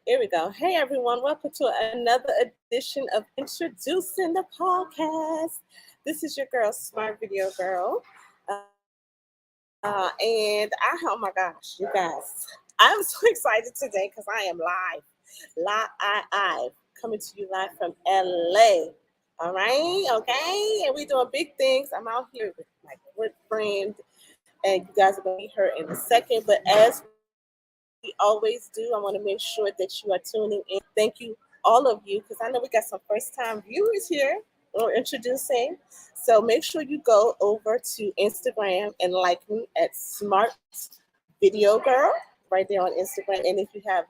Here we go. Hey everyone, welcome to another edition of Introducing the Podcast. This is your girl, Smart Video Girl. And oh my gosh, you guys, I'm so excited today because I am live, coming to you live from LA. All right, okay, and we're doing big things. I'm out here with my good friend, and you guys are going to meet her in a second. But as we always do, I want to make sure that you are tuning in. Thank you, all of you, because I know we got some first time viewers here or introducing. So make sure you go over to Instagram and like me at Smart Video Girl right there on Instagram. And if you have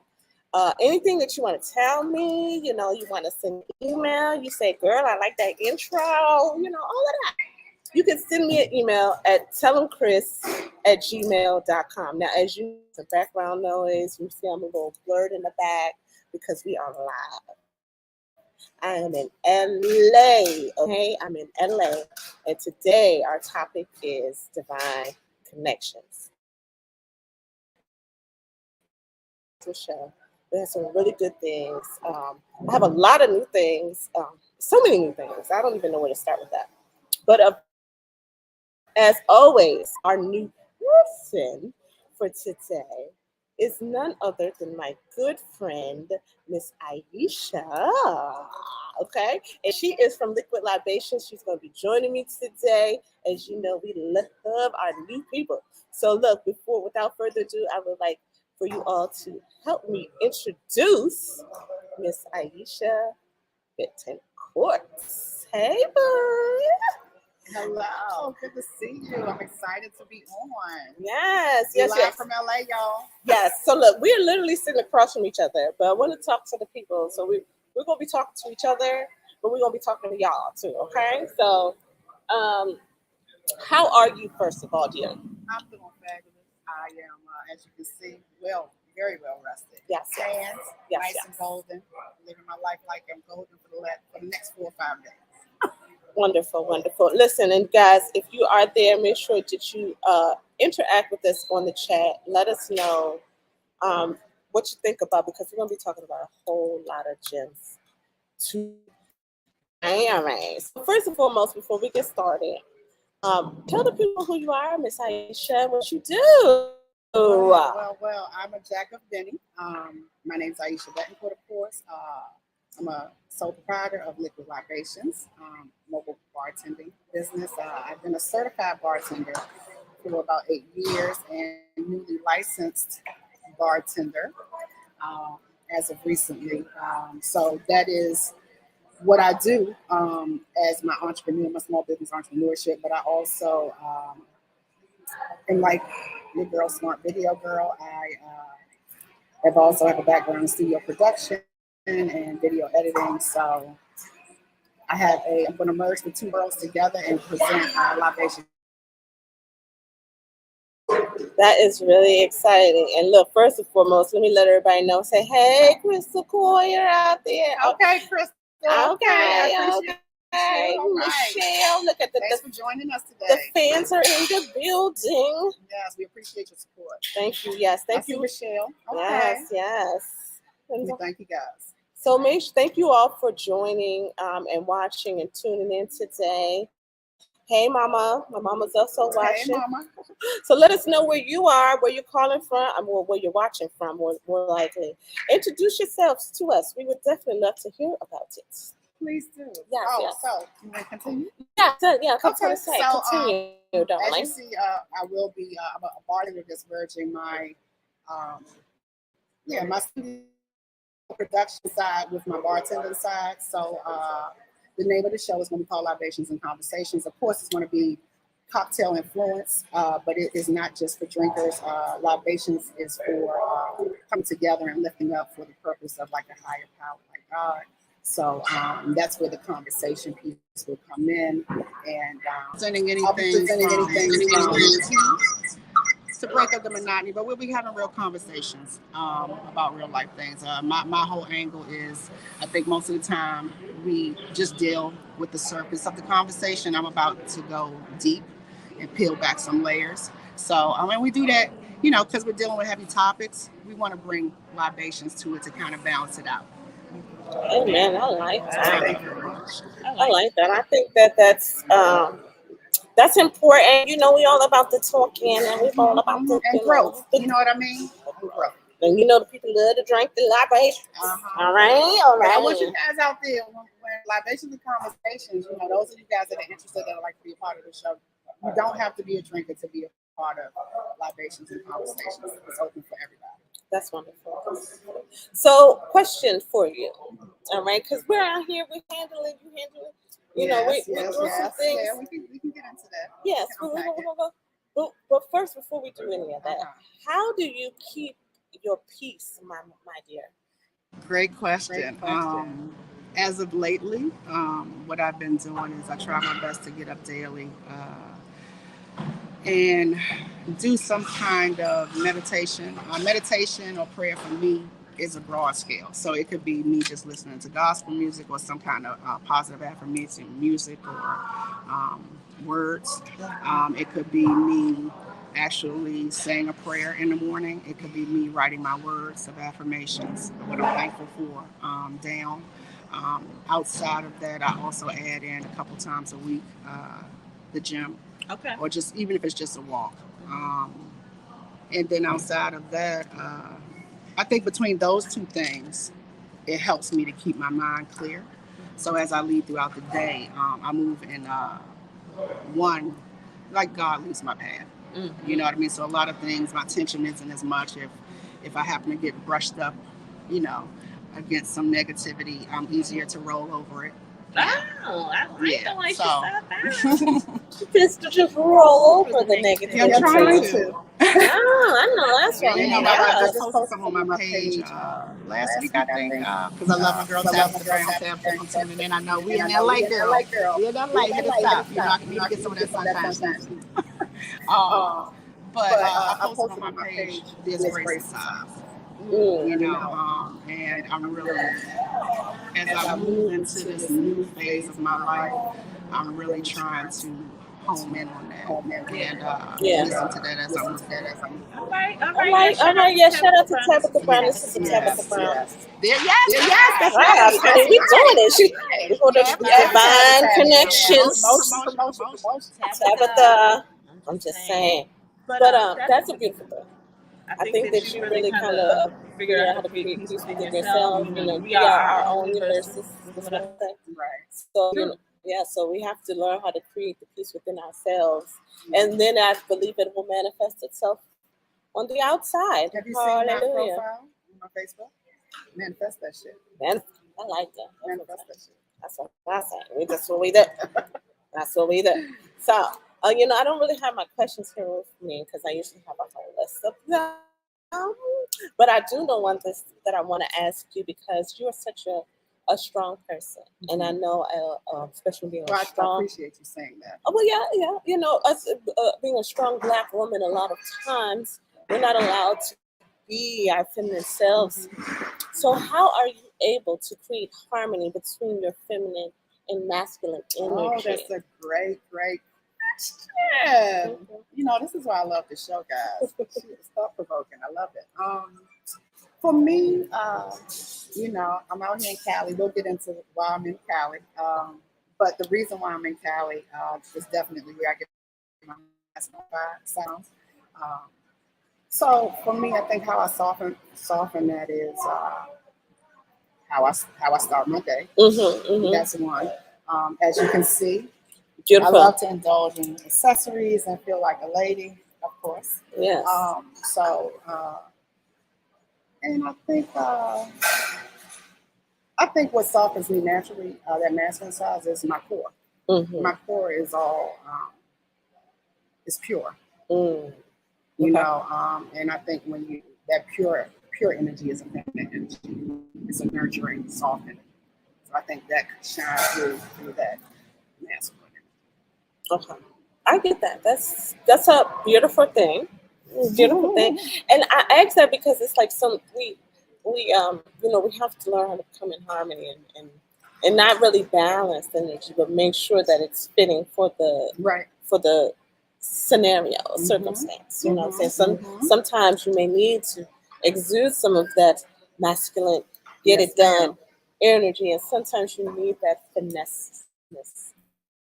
anything that you want to tell me, you want to send an email, you say, girl, I like that intro, all of that. You can send me an email at tellemchris@gmail.com. Now, as you know, some background noise. You see I'm a little blurred in the back because we are live. I am in LA, okay? I'm in LA. And today our topic is divine connections. To show. We have some really good things. I have a lot of new things, so many new things. I don't even know where to start with that. But as always, our new person for today is none other than my good friend, Miss Aisha. Okay, and she is from Liquid Libations. She's going to be joining me today. As you know, we love our new people. So, look, without further ado, I would like for you all to help me introduce Miss Aisha Betancourt. Hey, boo. Hello, good to see you. I'm excited to be on. Yes, You're yes, live yes. from LA, y'all. Yes. So look, we are literally sitting across from each other, but I want to talk to the people. So we're gonna be talking to each other, but we're gonna be talking to y'all too. Okay. So, um, how are you first of all, dear? I'm doing fabulous. I am, as you can see, very well rested. Yes, yes, Hands yes, nice and yes. golden. Living my life like I'm golden for the next 4 or 5 days. Wonderful, wonderful. Listen, and guys, if you are there, make sure that you interact with us on the chat. Let us know um, what you think about because we're gonna be talking about a whole lot of gems today. All right. So first and foremost, before we get started, tell the people who you are, Miss Aisha, what you do. Well, I'm a jack of many. My name's Aisha Betancourt, of course. I'm a sole proprietor of Liquid Libations, mobile bartending business. I've been a certified bartender for about 8 years and newly licensed bartender um, as of recently. So that is what I do as my entrepreneur, my small business entrepreneurship. But I also am like your girl, Smart Video Girl. I've also have a background in studio production and video editing. So I'm going to merge the two worlds together and present Libation. That is really exciting. And look, first and foremost, let me let everybody know. Say, hey, Crystal Coyer out there. Okay, Crystal. Okay, I appreciate okay. you. All right. Michelle, look at Thanks for joining us the today. fans are in the building. Yes, we appreciate your support. Thank you. Yes, I thank see you. Michelle. Okay. Yes. We thank you guys. So thank you all for joining and watching and tuning in today. Hey, Mama. My mama's also watching. Hey, Mama. So let us know where you are, where you're calling from, or where you're watching from, more likely. Introduce yourselves to us. We would definitely love to hear about it. Please do. Yes, yes. So you want to continue? Yeah. Come to Okay. the say. So, Continue, darling. as you see, I will be. I'm a bartender that's merging um, my studio production side with my bartending side. So the name of the show is going to be called Libations and Conversations. Of course, it's going to be cocktail influence, but it is not just for drinkers. Libations is for coming together and lifting up for the purpose of like a higher power, like God. So that's where the conversation piece will come in, and I'll be presenting anything to break up the monotony, but we'll be having real conversations about real life things. My whole angle is, I think most of the time we just deal with the surface of the conversation. I'm about to go deep and peel back some layers. So we do that because we're dealing with heavy topics, we want to bring libations to it to kind of balance it out. Oh man, I like Thank that. you very much. I like that. I think that that's important. You know, we all about the talking, and we all about the And growth. You know what I mean? And growth. and you know the people love to drink the libations. All right, all But I right. want you guys out there when libations and conversations, those of you guys that are interested that would like to be a part of the show, you don't have to be a drinker to be a part of libations and conversations. It's open for everybody. That's wonderful. So, question for you. All right, because we're out here, we handling, you handling. You know, we doing some things. Yeah, we can get into that. Yes, but first, before we do any of that, how do you keep your peace, my dear? Great question. As of lately, what I've been doing is I try my best to get up daily and do some kind of meditation. Meditation or prayer for me is a broad scale. So it could be me just listening to gospel music or some kind of positive affirmation music or words. It could be me actually saying a prayer in the morning. It could be me writing my words of affirmations, what I'm thankful for, down. Outside of that, I also add in a couple times a week the gym. Okay. Or just even if it's just a walk. And then outside of that, I think between those two things, it helps me to keep my mind clear. So as I lead throughout the day, I move in one, like God leads my path. Mm-hmm. You know what I mean? So a lot of things, my attention isn't as much if I happen to get brushed up, against some negativity, I'm easier to roll over it. Oh, I like the way she said that. Just roll over the negative. Yeah, I'm trying to. I know that's right. I just posted something on my page last week, I think, because I love my girl Tabitha. I'm tuning in. I know we in LA, girl. We in LA. Hit us up. I need to get some of that sunshine. But I posted on my page, there's grace inside. And I'm really, as I move into this new phase of my life, I'm really trying to home in on that and listen to that as I'm looking at it. All right. Yeah, shout out to Tabitha Brown. This is Tabitha Brown. Yes, that's right. right. We doing it. She for the divine connections. Tabitha, I'm just saying. But that's a beautiful thing. I think that you really kind of figure out how to create peace within yourself. We are our own universes. Right. So so we have to learn how to create the peace within ourselves, and then I believe it will manifest itself on the outside. Have you seen my profile on Facebook? Manifest that shit. I like that. Manifest that shit. That's what I say. That's what we do. That's what we do. So, I don't really have my questions here with me because I usually have a whole list of them. But I do know one thing that I want to ask you because you are such a strong person, and I know, especially being strong. I appreciate you saying that. Oh well, yeah. Us being a strong Black woman, a lot of times we're not allowed to be our feminine selves. So, how are you able to create harmony between your feminine and masculine energy? Oh, that's a great question. This is why I love the show, guys. It's thought-provoking. I love it. For me, I'm out here in Cali. We'll get into why I'm in Cali. But the reason why I'm in Cali is definitely where I get my masculine sounds. So for me, I think how I soften that is how I start my day. That's one. As you can see, beautiful. I love to indulge in accessories and feel like a lady, of course. Yes. And I think what softens me naturally, that masculine side, is my core. Mm-hmm. My core is all is pure. Mm. And I think when that pure energy is a feminine energy. It's a nurturing, softening. So I think that shines through that masculine energy. Okay, I get that. That's a beautiful thing. Beautiful thing. And I ask that because it's like we have to learn how to come in harmony and not really balance the energy, but make sure that it's fitting for the scenario, circumstance. You know what I'm saying? Sometimes you may need to exude some of that masculine, get Yes, it done energy, and sometimes you need that finesse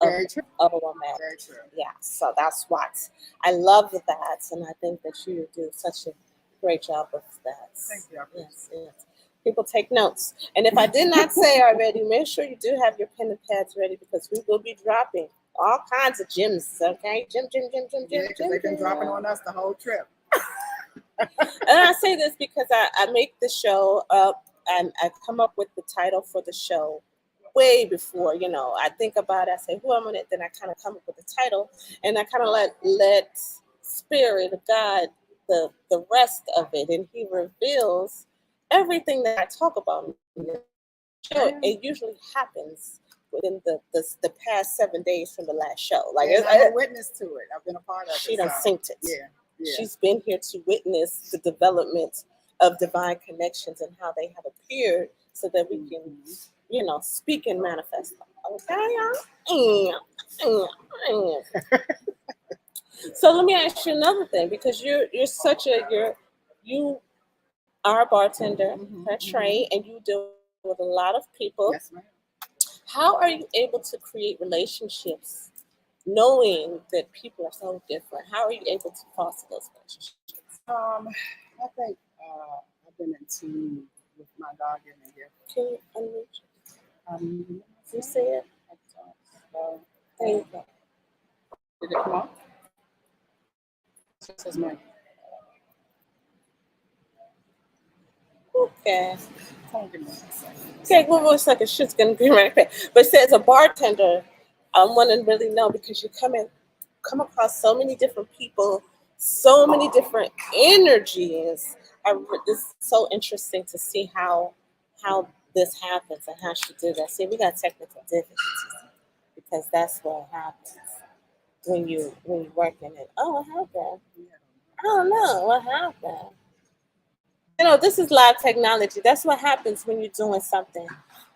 of, Very true. of a woman. Very true. Yeah, so that's what I love that, and I think that you do such a great job of that. Thank you. I appreciate Yes, yes. People take notes, and if I did not say already, make sure you do have your pen and pads ready because we will be dropping all kinds of gems. Okay, gem, Yeah, because they've been dropping on us the whole trip. And I say this because I make the show up and I come up with the title for the show way before, I think about it, I say who I'm in it, then I kind of come up with the title and I kind of let spirit guide the rest of it, and he reveals everything that I talk about in the show. It usually happens within the past 7 days from the last show. Like And I'm a witness to it. I've been a part of it. she done so, synced it. Yeah. Yeah. She's been here to witness the development of divine connections and how they have appeared so that we can, speak and manifest them. Okay, y'all? So let me ask you another thing, because you are a bartender by trade, and you deal with a lot of people. Yes, ma'am. How are you able to create relationships knowing that people are so different? How are you able to foster those relationships? I think I've been in tune with my God given gift. Can you unmute? You say it? There you go. Did it come on? It says Mike. Okay. Hold on, give me 1 second. Okay, one more second. Shit's gonna be right back. But it says a bartender, I want to really know, because you come across so many different people, so many different energies. It's so interesting to see how this happens and how she did that. See, we got technical difficulties because that's what happens when you work in it. Oh, what happened? I don't know what happened. This is live technology. That's what happens when you're doing something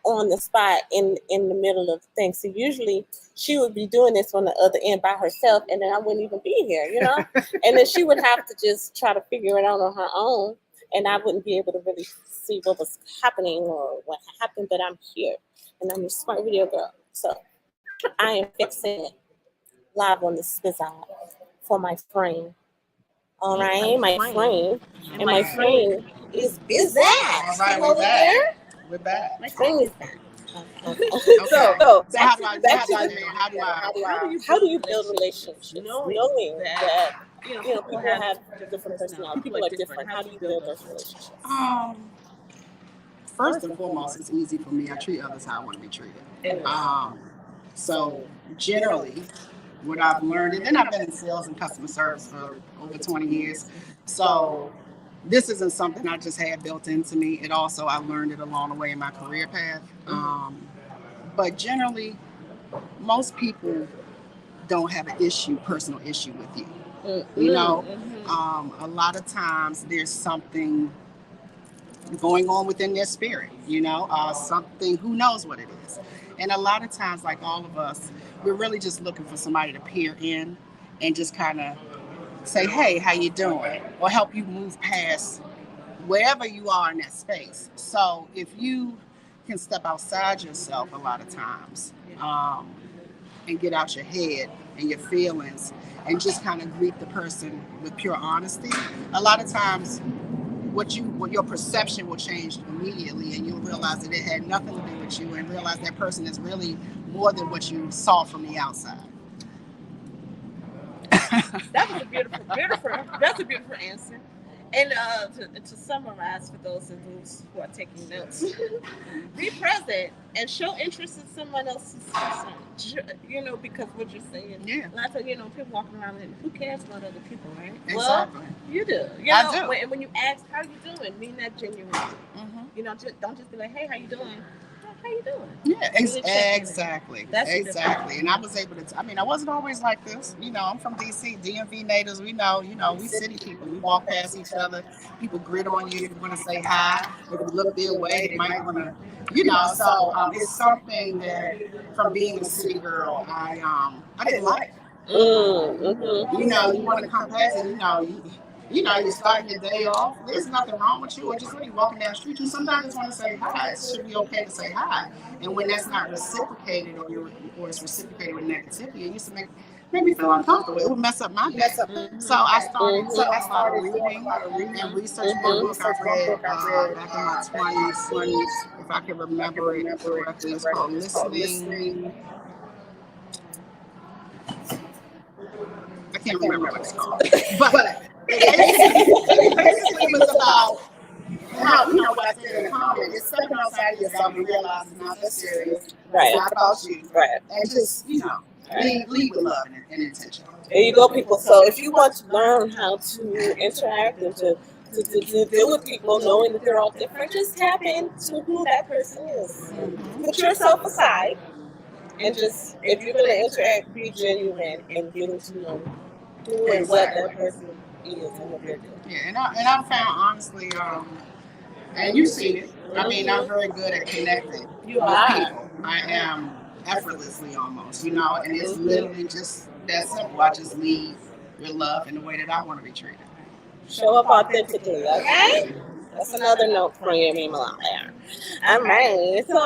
on the spot in the middle of the thing. So usually she would be doing this on the other end by herself, and then I wouldn't even be here, and then she would have to just try to figure it out on her own, and I wouldn't be able to really see what was happening or what happened. But I'm here, and I'm a smart video girl, so I am fixing it live on the spizza for my friend. All right, my friend, and my friend is that. All right, Over we're back. there. We're back. My friend is back. Okay. So So how do I? back to how do you build relationships knowing that people have different personalities, people are different? How do you build those relationships? First and foremost, it's easy for me. I treat others how I want to be treated. So generally, what I've learned, and then I've been in sales and customer service for over 20 years. So this isn't something I just had built into me. It also, I learned it along the way in my career path. But generally, most people don't have an personal issue with you. A lot of times there's something going on within their spirit, something, who knows what it is. And a lot of times, like all of us, we're really just looking for somebody to peer in and just kind of say, hey, how you doing? Or help you move past wherever you are in that space. So if you can step outside yourself a lot of times, and get out your head and your feelings and just kind of greet the person with pure honesty, a lot of times what your perception will change immediately, and you'll realize that it had nothing to do with you, and realize that person is really more than what you saw from the outside. That was a that's a beautiful answer. And to summarize for those who are taking notes, be present and show interest in someone else's concern. Because what you're saying, a lot of people walking around and who cares about other people, right? Exactly. Well, you do. I do. When you ask how you doing, mean that genuinely. Don't just be like, hey, how you doing? How you doing? Yeah, exactly. That's exactly. And I was able to. I wasn't always like this. I'm from DC, DMV natives. We know. We city people. We walk past each other. People grit on you. They want to say hi. They look their way. They might want to. So it's something that, from being a city girl, I didn't like. You know, you want to come past and you're starting your day off. There's nothing wrong with you, or just when you're walking down the street, you sometimes just want to say hi. It should be okay to say hi. And when that's not reciprocated, or it's reciprocated with negativity, it used to make me feel uncomfortable. It would mess up my day. So I started doing a lot of reading and research. One book I read back in my 20s, if I can remember it correctly, it's called Listening. I can't remember what it's called, but it basically was about how, what I said in the comment, it's stepping outside of yourself and realizing it's not that serious. Right. It's not about you. Right. And just, lead with love and intention. There you go, people. So if you want to learn how to interact and to deal with people, knowing that they're all different, just tap into who that person is. Put yourself aside and just, if you're going to interact, be genuine and getting to know who and what that person is and what they're doing. Yeah, and I found, honestly, and you see it. I mean, I'm very good at connecting with people. I am effortlessly almost, and it's literally just that simple. I just lead with love in the way that I want to be treated. Show up authentically, okay? That's another note for you, Mima. All right. So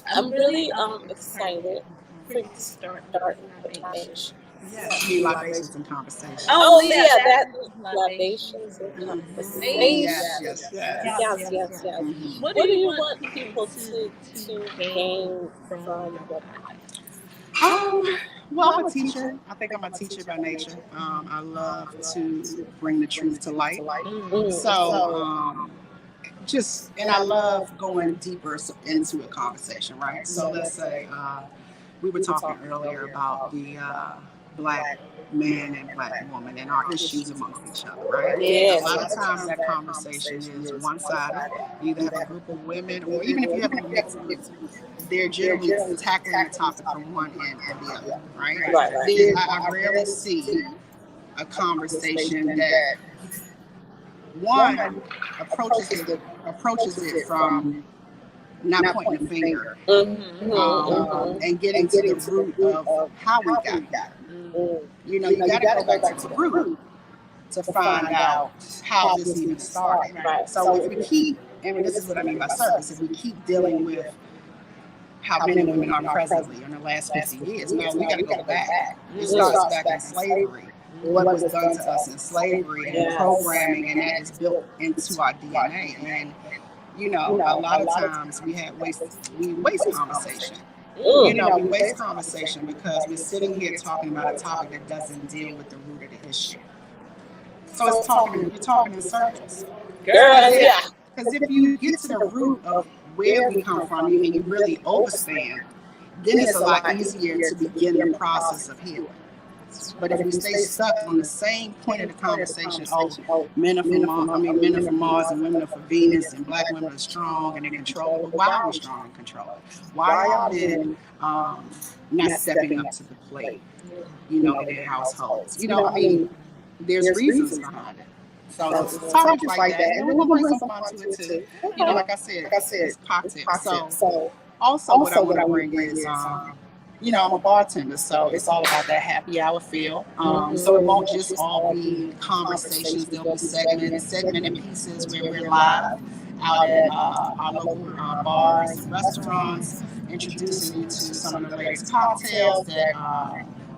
I'm really excited for you to start with libations. Yes, libations and conversations. Oh yeah, that libations and conversations. Yes. Mm-hmm. What do you want people to gain from what? Well, I'm a teacher. I think I'm a teacher by nature. I love to bring the truth to light. So, and I love going deeper into a conversation, right? So let's say we were talking earlier about the Black man and Black woman and our issues amongst each other, right? Yes. A lot of times that conversation is one-sided. You either have a group of women, or even if you have a mixed group, they're generally tackling the topic from one end or the other, right? I rarely see a conversation that one approaches it from not pointing a finger and getting to the root of how we got here. You got to go back to the root to find out how this even started. So if we keep, and this is what I mean by service, if we keep dealing with how men and women are presently in the last 50 years, no, we got to go back. It starts back in slavery. What was done to us in slavery and programming, and that is built into our DNA. And a lot of times we waste conversation. We waste conversation because we're sitting here talking about a topic that doesn't deal with the root of the issue. So you're talking in circles. Girl, yeah. Because if you get to the root of where we come from and you really understand, then it's a lot easier to begin the process of healing. But if we stay stuck on the same point of the conversation, men are from Mars and women are from Venus and Black women are strong and in control. Well, why are we strong and control? Why are men not stepping up to the plate, in their households? There's reasons behind it. So topics like that, and we're going to bring some fun to it too. Like I said, it's cocktail. So also what I want to bring is, I'm a bartender, so it's all about that happy hour feel. So it won't just all be conversations. There'll be segmented pieces where we're live out at our local bars and restaurants, introducing you to some of the latest cocktails that,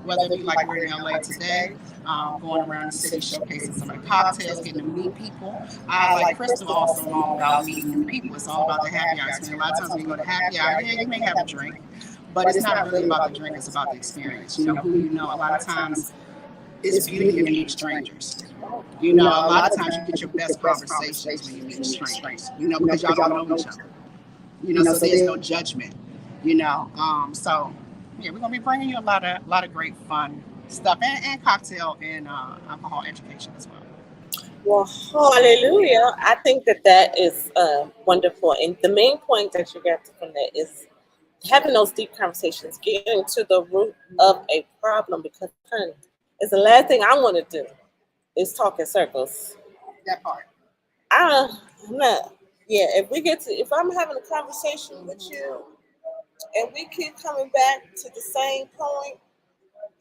whether it be like we're in LA today, going around the city showcasing some of the cocktails, getting to meet people. I, like Crystal, also know all about meeting new people. It's all about the happy hour experience. A lot of times when you go to happy hour, you may have a drink, but it's not really about the drink, it's about the experience. Who you know. A lot of times it's beauty in meeting strangers. A lot of times you get your best conversations when you meet strangers, because y'all don't know each other. So there's no judgment, so yeah, we're gonna be bringing you a lot of great fun stuff and cocktail and alcohol education as well. Well, hallelujah. I think that is wonderful. And the main point that you get from that is having those deep conversations, getting to the root of a problem, because it's the last thing I want to do is talk in circles. That part. I'm not. Yeah, if I'm having a conversation with you and we keep coming back to the same point,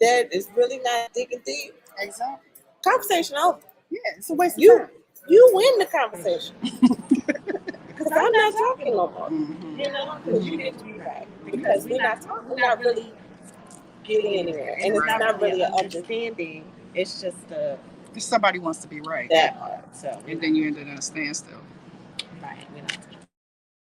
that is really not digging deep, Exactly. conversation over. Yeah, it's a waste of You time. you win the conversation because I'm not talking no more. Mhm. You know, because you get to be right because we're not talking. We're not really getting anywhere, and it's not really an understanding. It's just If somebody wants to be right, that part. So and then you ended in a standstill. right. We're not.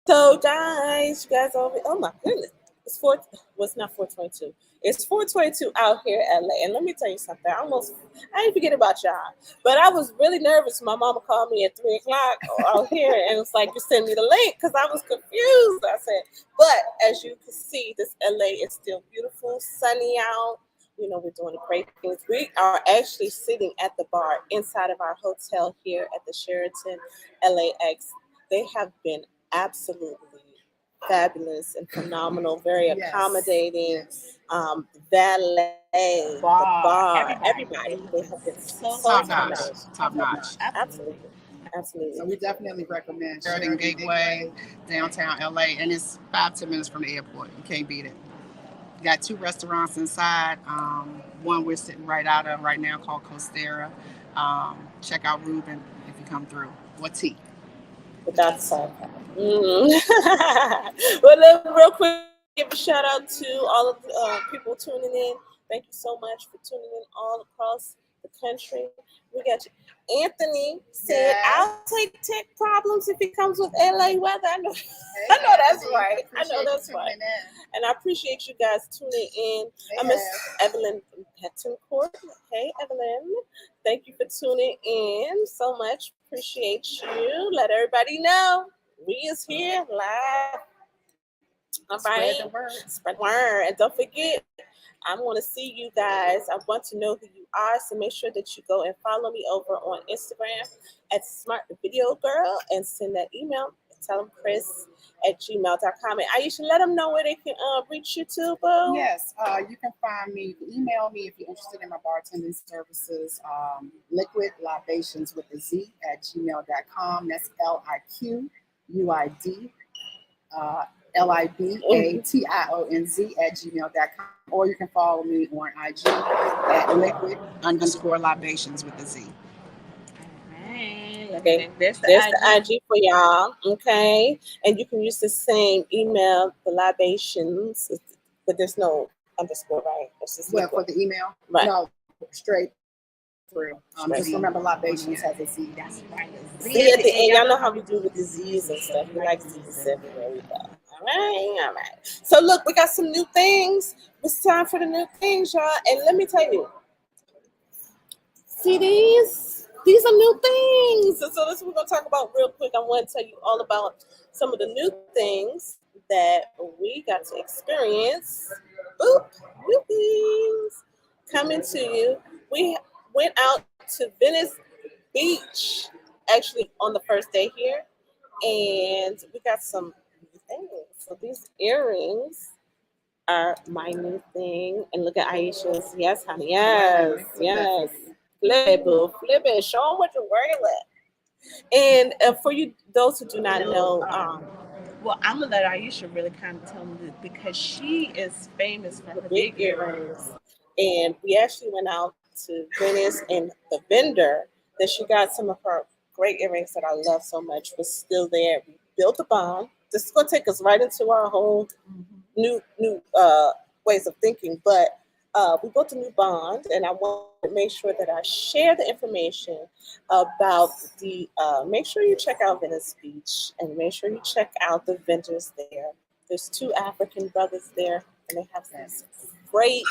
So guys, you guys over. Oh my goodness, it's four. Well, it's not 4:22. It's 4:22 out here in LA. And let me tell you something. I didn't forget about y'all, but I was really nervous. My mama called me at 3 o'clock out here, and it's like, you send me the link because I was confused. I said, but as you can see, this LA is still beautiful, sunny out. You know, we're doing great things. We are actually sitting at the bar inside of our hotel here at the Sheraton LAX. They have been absolutely fabulous and phenomenal, very Yes. accommodating. Yes. Valet, the bar, everybody. They have been so Top notch. accommodating. Top notch. Absolutely. So Absolutely. we definitely recommend Sheridan Gateway, downtown LA, and it's 5-10 minutes from the airport. You can't beat it. Got 2 restaurants inside. One we're sitting right out of right now called Costera. Check out Ruben if you come through. What tea? Without the side. Well, look, real quick, give a shout out to all of the people tuning in. Thank you so much for tuning in all across the country. We got you. Anthony said, "I'll take tech problems if it comes with LA weather." I know, I know that's right. I know that's right. And I appreciate you guys tuning in. I miss Evelyn Betancourt. Hey, Evelyn. Thank you for tuning in so much. Appreciate you. Let everybody know we is here live. All right. Spread the word. Spread the word. And don't forget, I want to see you guys. I want to know who you are. So make sure that you go and follow me over on Instagram at Smart Video Girl and send that email. Tell them Chris@gmail.com. And Aisha, let them know where they can reach you to, boo. Yes, you can find me. You can email me if you're interested in my bartending services. Liquid libations with a Z at gmail.com. That's LIQUID LIBATIONZ at gmail.com. Or you can follow me on IG at liquid_libations with a Z. Okay, there's the IG for y'all. Okay, and you can use the same email, the libations, but there's no underscore, right? It's just Well, for the email, right? No, straight through. Just Straight. remember, libations has a Z. That's right. Z at the end. Y'all know how we do with the Z's and stuff. We like Z's everywhere we go. All right. So look, we got some new things. It's time for the new things, y'all. And let me tell you, see these? These are new things. And so this is what we're gonna talk about real quick. I want to tell you all about some of the new things that we got to experience. Oop, new things coming to you. We went out to Venice Beach actually on the first day here, and we got some new things. So these earrings are my new thing. And look at Aisha's. Yes, honey. Yes, yes. Flip it, boo. Flip it. Show them what you're working with. And for you, those who do not know, well, I'm gonna let Aisha really kind of tell me this because she is famous for her big earrings. And we actually went out to Venice, and the vendor that she got some of her great earrings that I love so much was still there. We built a bond. This is gonna take us right into our whole new ways of thinking, but we built a new bond, and I want to make sure that I share the information about the. Make sure you check out Venice Beach, and make sure you check out the vendors there. There's 2 African brothers there, and they have these great,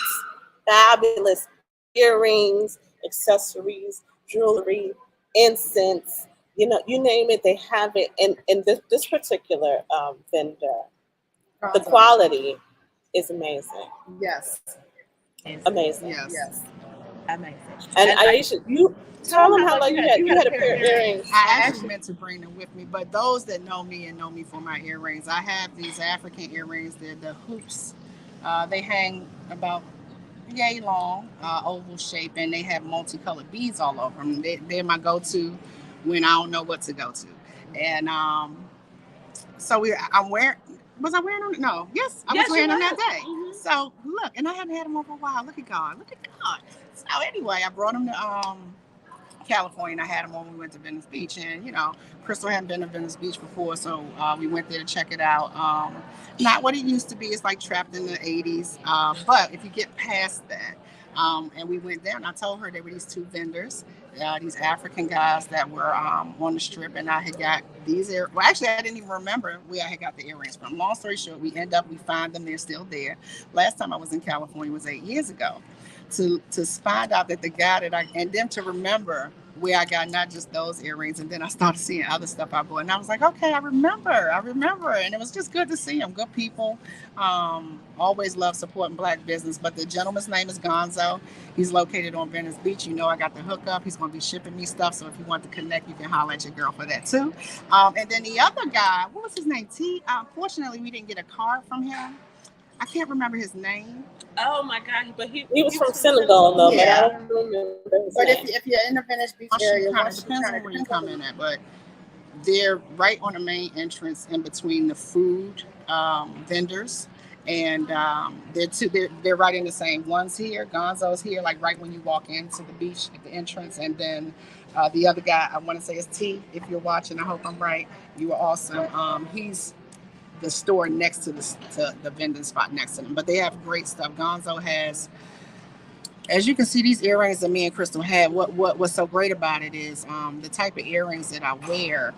fabulous earrings, accessories, jewelry, incense. You know, you name it, they have it. And this particular vendor, the quality is amazing. Yes. Amazing. Yes. Amazing. And Aisha, you tell them how long you had a pair of earrings. I actually meant to bring them with me, but those that know me and know me for my earrings, I have these African earrings. They're the hoops. They hang about yay long, oval shape, and they have multicolored beads all over them. They're my go-to when I don't know what to go to. And so I'm wearing. Was I wearing them? No. Yes, I was wearing them that day. So look, and I hadn't had him over a while. Look at God. Look at God. So anyway, I brought him to California, and I had him when we went to Venice Beach. And Crystal hadn't been to Venice Beach before, so we went there to check it out. Not what it used to be. It's like trapped in the 80s. But if you get past that, and we went there, and I told her there were these two vendors, these African guys that were on the strip, and I had got these ear. Well, actually, I didn't even remember where I had got the earrings from. Long story short, we find them. They're still there. Last time I was in California was 8 years ago. To find out that the guy and then to remember where I got not just those earrings, and then I started seeing other stuff I bought, and I was like, okay, I remember, and it was just good to see them. Good people. Always love supporting Black business. But the gentleman's name is Gonzo. He's located on Venice Beach. I got the hookup. He's going to be shipping me stuff, so if you want to connect, you can holler at your girl for that too. And then the other guy, what was his name? T. Fortunately, we didn't get a card from him. I can't remember his name. Oh my God! But he was from Senegal, though. Yeah. But I don't remember his But name. if you're in the Venice Beach area, depends on where you come in at. But they're right on the main entrance, in between the food vendors, and they're right in the same ones here. Gonzo's here, like right when you walk into the beach at the entrance, and then the other guy, I want to say is T. If you're watching, I hope I'm right. You are awesome. He's the store next to the vending spot next to them. But they have great stuff. Gonzo has, as you can see, these earrings that me and Crystal had. What's so great about it is the type of earrings that I wear.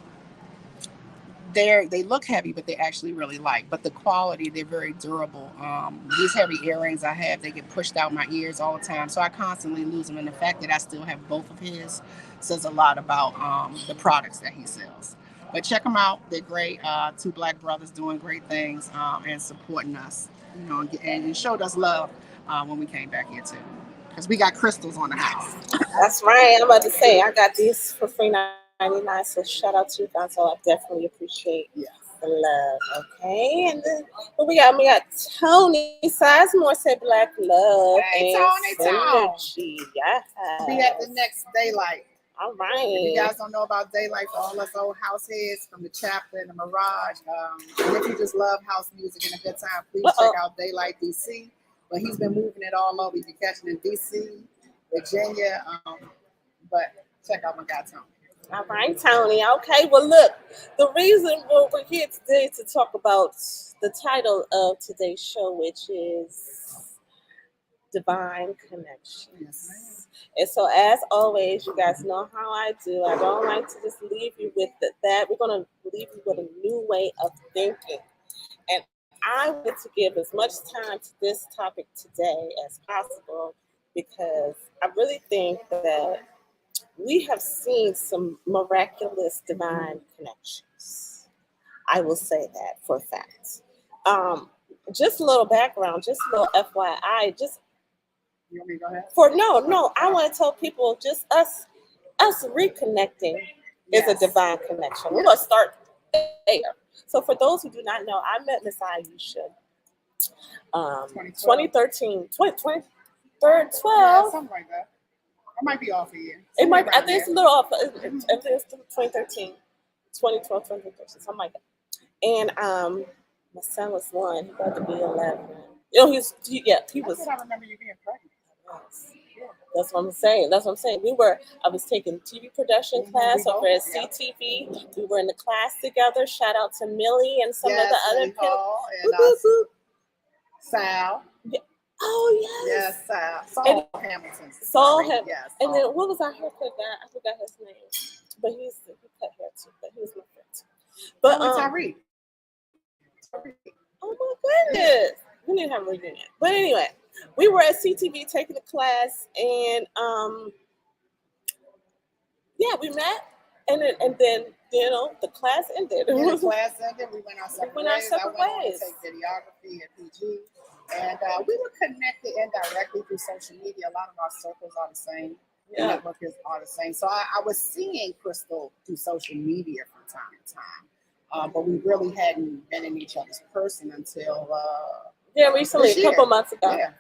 They look heavy, but they're actually really light. But the quality, they're very durable. These heavy earrings I have, they get pushed out my ears all the time, so I constantly lose them. And the fact that I still have both of his says a lot about the products that he sells. But check them out; they're great. Two Black brothers doing great things and supporting us, and showed us love when we came back here too, because we got crystals on the house. That's right. I'm about to say I got these for free 99. So shout out to you guys. So I definitely appreciate the love. Okay, and then what we got? We got Tony Sizemore said Black love. Hey, Tony. Synergy. Yes. Be at the next Daylight. All right. If you guys don't know about Daylight, for all us old house heads from the Chapter and the Mirage, and if you just love house music and a good time, please check out Daylight DC. But he's been moving it all over. You can catch it in DC, Virginia. But check out my guy Tony. All right, Tony. Okay, well, look, the reason we're here today to talk about the title of today's show, which is Divine Connections. Yes, and so, as always, you guys know how I do. I don't like to just leave you with that. We're going to leave you with a new way of thinking. And I want to give as much time to this topic today as possible, because I really think that we have seen some miraculous divine connections. I will say that for a fact. Just a little background, just a little FYI. Just you want me to go ahead? I want to tell people just us reconnecting is a divine connection. We're gonna start there. So for those who do not know, I met Miss Aisha 2013, 2012. Yeah, something like that. I might be off a year. It might. I think it's a little off. I think it's 2013, 2012, 2013, something like that. And my son was 1. He about to be 11. He was. I remember you being pregnant. That's what I'm saying. I was taking TV production class over at CTV. We were in the class together. Shout out to Millie and some of the other people. And Sal. Yeah. Oh yes. Yes, Saul Hamilton. Yes. And then what was our haircut guy? I forgot his name. But he cut hair too. But he was my friend too. But Tyreek. Oh my goodness. We didn't have a reunion. But anyway, we were at CTV taking a class, and we met, and then the class ended. We went our separate ways. I went on to take videography at PG. And we were connected indirectly through social media. A lot of our circles are the same. The networkers are the same. So I was seeing Crystal through social media from time to time. But we really hadn't been in each other's person until recently, a couple months ago. Yeah,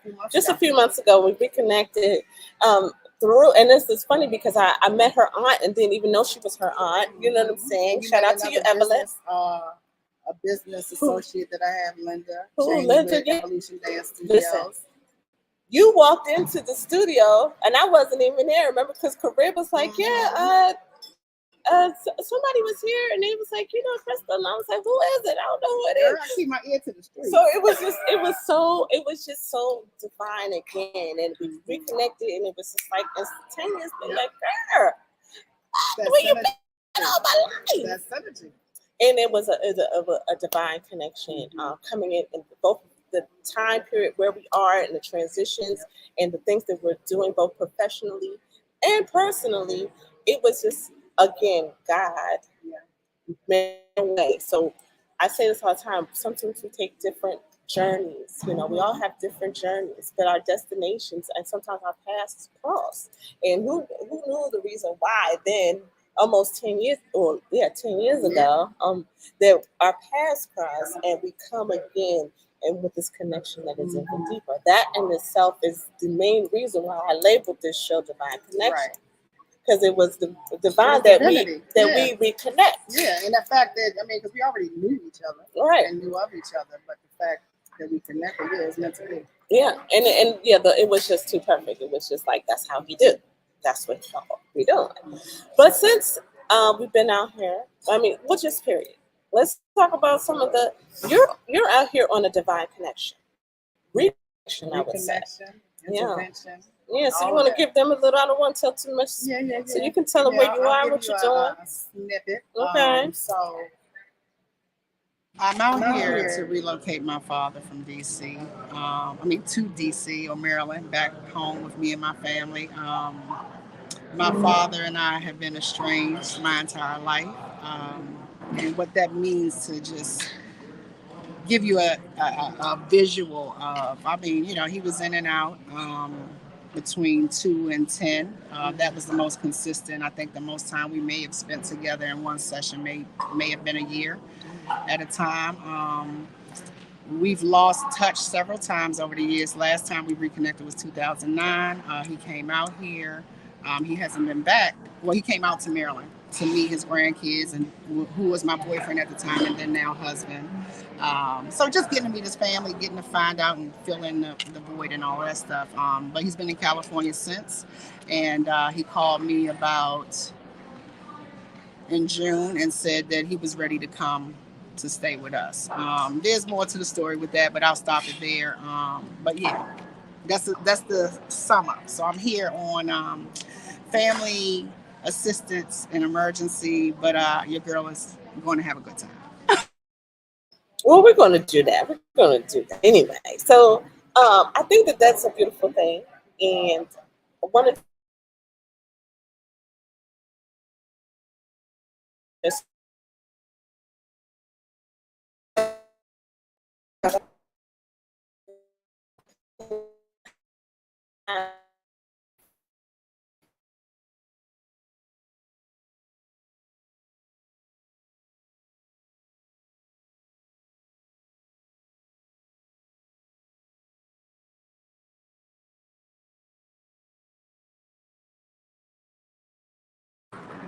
a few months ago, we reconnected through, and this is funny because I met her aunt and didn't even know she was her aunt. You know what I'm saying? Shout out to you, Evelyn. a business associate that I have, Linda. Who, Jamie Linda? with Yeah. Evolution Dance Listen. Studios. You walked into the studio and I wasn't even there. Remember, because Corinne was like, somebody was here and they was like, Crystal. And I was like, who is it? I don't know who it Girl, is. I keep my ear to the street. So it was just so divine again, and we reconnected, and it was just like instantaneously, like, girl, where you been all my life? That's synergy. And it was a divine connection coming in both the time period where we are and the transitions and the things that we're doing both professionally and personally. It was just, again, God made a way. So I say this all the time. Sometimes we take different journeys. We all have different journeys, but our destinations and sometimes our paths cross. And who knew the reason why then? Almost 10 years, 10 years ago, that our paths cross and we come again, and with this connection that is even deeper. That in itself is the main reason why I labeled this show Divine Connection. Because it was the divine that we reconnect. Yeah, and the fact that, because we already knew each other. Right. And knew of each other, but the fact that we connected, it's meant to be. Yeah, and it was just too perfect. It was just like, that's how he do. That's what we doing. But since we've been out here, we'll just period. Let's talk about some of the, you're out here on a divine connection. Reconnection, I would say. Intervention. Yeah, so you want to give them a little, I don't want to tell too much. Yeah. So you can tell them where you are, what you're doing. A snippet. Okay. So I'm out here to relocate my father from DC. To DC or Maryland, back home with me and my family. My father and I have been estranged my entire life. And what that means to just give you a visual of, he was in and out between 2 and 10. That was the most consistent. I think the most time we may have spent together in one session may have been a year at a time. We've lost touch several times over the years. Last time we reconnected was 2009. He came out here. He hasn't been back. Well, he came out to Maryland to meet his grandkids, and who was my boyfriend at the time, and then now husband. So just getting to meet his family, getting to find out and fill in the void and all that stuff. But he's been in California since, and he called me in June and said that he was ready to come to stay with us. There's more to the story with that, but I'll stop it there. But yeah, that's the sum up. So I'm here on family assistance and emergency, but your girl is going to have a good time. Well, we're going to do that. We're going to do that anyway. So I think that's a beautiful thing. And one of the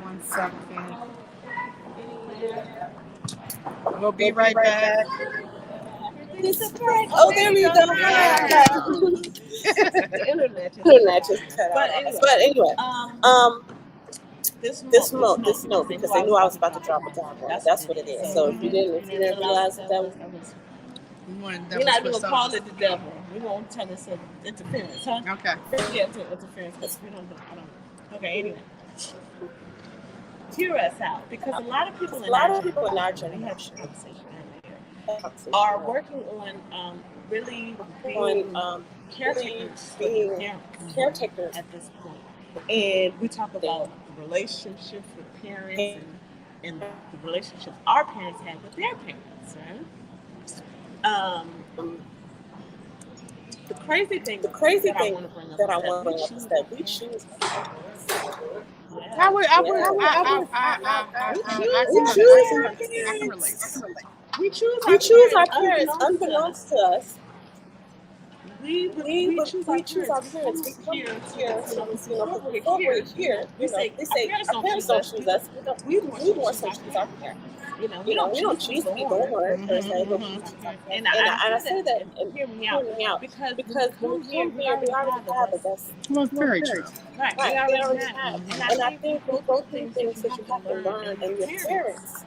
One second. We'll be right back. Oh, there we go. The internet just cut out. But anyway, this note, because they knew I was about to drop a bomb. That's what it is. So if you didn't realize that was. We're not going to call it the devil. We won't tell us interference, huh? Okay. Yeah, interference, because we don't. Okay, anyway. Hear us out, because a lot of people in our generation are working on really being caretakers at this point. And we talk about relationships with parents and the relationships our parents had with their parents, right? The crazy thing that I want to bring up is that we choose. I can relate. We choose our parents unbeknownst to us. We choose our parents. Before we're here, they say our parents don't choose us. We want to choose our parents. you don't you don't choose choose to to be be born. born per se, but we Mhm. choose our And parents. And I say say that, that, and and hear me hear out, me out, because because when we come we here, we already have the best. Well, it's very true. right, we Right, we already already have it. have. And And I I think we think we go go through through things that things you that you have to have to learn, learn, and and your your parents, parents,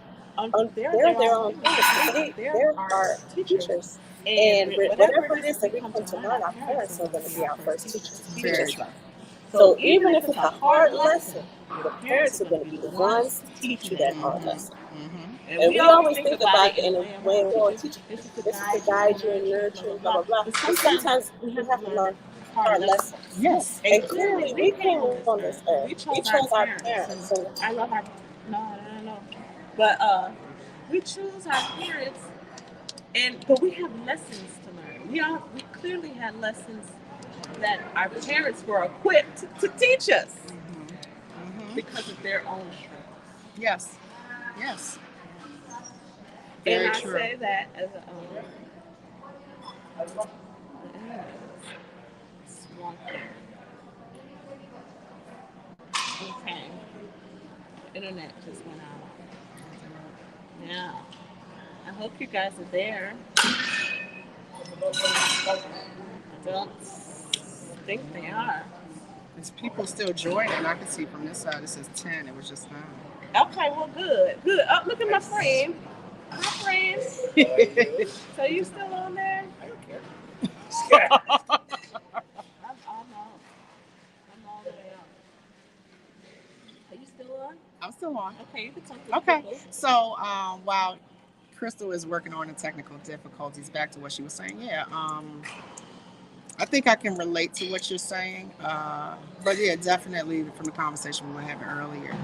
they're they're their their own own things. things. They're They're our our teachers. teachers. And And whatever whatever it it is is that that we we come come to to learn, learn, our our parents parents are are going going to to be be our our first first teachers. teachers. Very Teachers. true. So So even even if if it's it's a a hard hard lesson, lesson, the the parents are parents are going to going be to be the the ones ones to to teach teach you you that that hard hard Mhm. lesson. lesson. Mhm. And And we we always always think think about about it it in in a a way of, way well, of, well, teachers, teachers, this is to this is to guide you guide and you and nurture, nurture blah, and blah, blah, blah. blah, blah. But But sometimes sometimes we we have to have to learn learn hard hard lessons. lessons. Yes. And And clearly, clearly, we we came came on this on this earth. earth. We We chose our chose our parents. And parents. And I love our, no. But we choose our parents, but we have lessons to learn. We clearly had lessons that our parents were equipped to teach us Mhm. Mhm. because of their own struggles. Yes. Yes. And Very I true. say that as a small parent. Okay, the internet just went out. Yeah, I hope you guys are there. I don't think they are. There's people still joining. I can see from this side it says 10. It was just 9. Okay, well, good. Oh, look at my friend. My friend. So you still on there? I'm almost. I'm all the way up. Are you still on? I'm still on. Okay, you can talk to Okay. people. So while Crystal is working on the technical difficulties, back to what she was saying. Yeah. I think I can relate to what you're saying. But yeah, definitely from the conversation we were having earlier.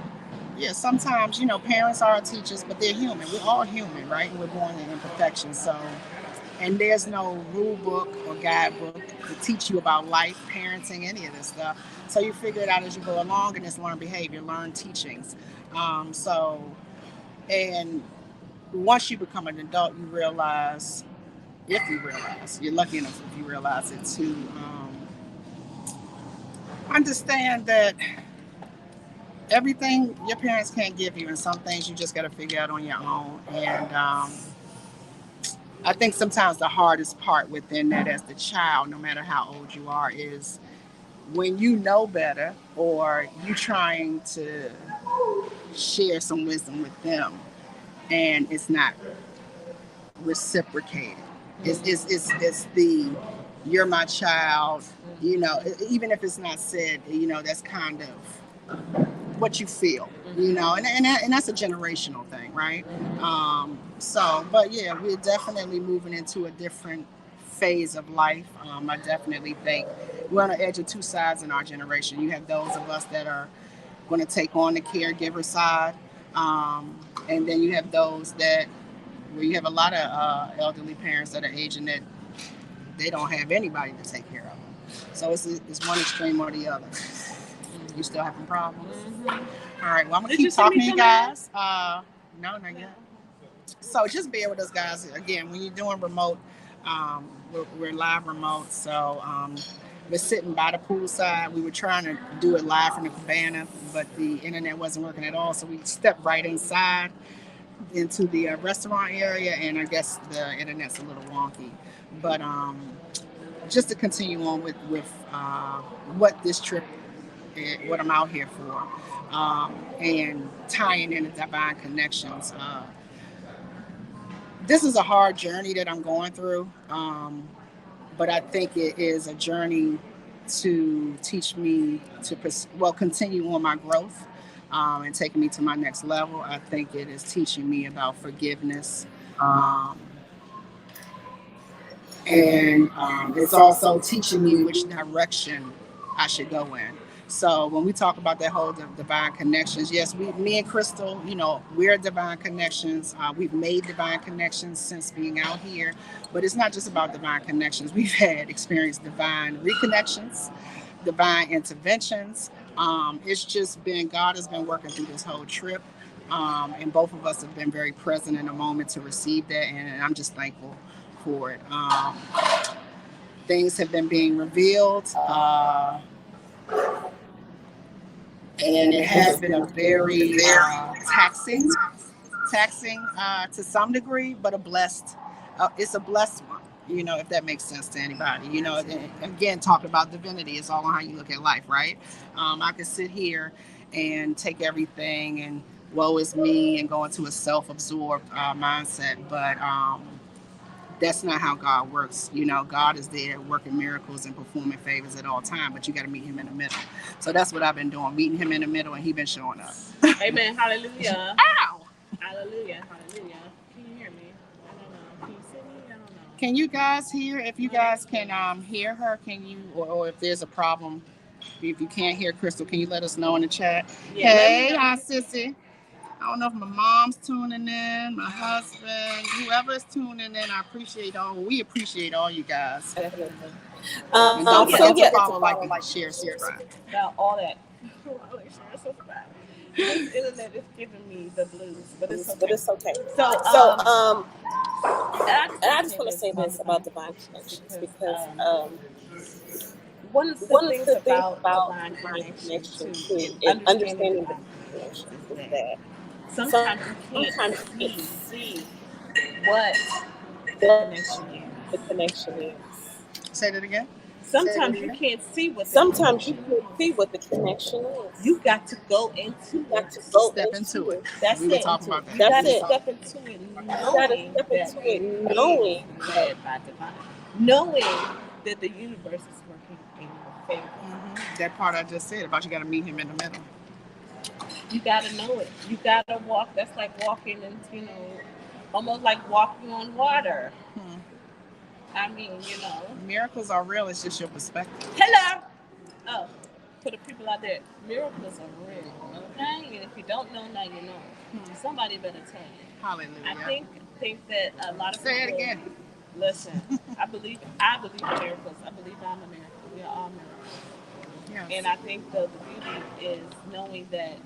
Yeah, sometimes, parents are teachers, but they're human. We're all human, right? And we're born in imperfection. So, and there's no rule book or guidebook to teach you about life, parenting, any of this stuff. So you figure it out as you go along, and it's learned behavior, learned teachings. So, and once you become an adult, you realize, if you realize, you're lucky enough if you realize it, to understand that everything your parents can't give you, and some things you just got to figure out on your own. And I think sometimes the hardest part within that, as the child, no matter how old you are, is when you know better or you trying to share some wisdom with them and it's not reciprocated. It's the you're my child, even if it's not said, that's kind of what you feel, and that's a generational thing, right? But yeah, we're definitely moving into a different phase of life. I definitely think we're on the edge of two sides in our generation. You have those of us that are going to take on the caregiver side, and then you have those that where you have a lot of elderly parents that are aging that they don't have anybody to take care of them. So it's one extreme or the other. You still having problems? All right. Well, I'm gonna keep talking to you guys. No, not yet. So just bear with us, guys. Again, when you're doing remote, we're live remote. So we're sitting by the poolside. We were trying to do it live from the cabana, but the internet wasn't working at all. So we stepped right inside into the restaurant area, and I guess the internet's a little wonky. But just to continue on with what this trip, what I'm out here for, and tying in the divine connections. This is a hard journey that I'm going through, but I think it is a journey to teach me to continue on my growth, and taking me to my next level. I think it is teaching me about forgiveness, um, and it's also teaching me which direction I should go in. So when we talk about that whole divine connections, yes, me and Crystal, we're divine connections. We've made divine connections since being out here, but it's not just about divine connections. We've had experienced divine reconnections, divine interventions. It's just been, God has been working through this whole trip. And both of us have been very present in the moment to receive that, and I'm just thankful for it. Things have been being revealed, and it has been a very taxing taxing to some degree, but it's a blessed one. If that makes sense to anybody. And again, talking about divinity, it's all on how you look at life, right? I could sit here and take everything and woe is me and go into a self-absorbed mindset, but that's not how God works. God is there working miracles and performing favors at all times, but you got to meet him in the middle. So that's what I've been doing, meeting him in the middle, and he's been showing up. Amen. Hallelujah. Ow! Hallelujah. Hallelujah. Can you hear me? I don't know. Can you see me? I don't know. Can you guys hear? If you guys can hear her, can you, or if there's a problem, if you can't hear Crystal, can you let us know in the chat? Yeah, hey, hi, sissy. I don't know if my mom's tuning in, my husband, whoever's tuning in. We appreciate all you guys. Definitely. And don't So forget yeah, to follow, like, and share, subscribe. Now, all that. This internet is giving me the blues, but it's okay. But it's okay. So, and I just want to say this about divine connections, because one of the things about divine connection too, and and understanding the connections connections is is that that sometimes you can't see what the connection is. Say that again. Sometimes you can't see what. Sometimes you can't see what the connection is. You got to go into it. Step into it. That's we it. Talk about that. You got to That's it. step into it, You gotta step into it knowing led by divine, knowing that the universe is working in your favor. That part I just said about you got to meet him in the middle. You got to know it. You got to walk. That's like walking in, almost like walking on water. I mean, miracles are real. It's just your perspective. Hello. Oh, for the people out there, miracles are real. Okay, and if you don't know, now you know. Somebody better tell you. Hallelujah. I think that a lot of say people, it again. Listen, I believe in miracles. I believe I'm a miracle. We are all miracles. Yes. And I think the beauty is knowing that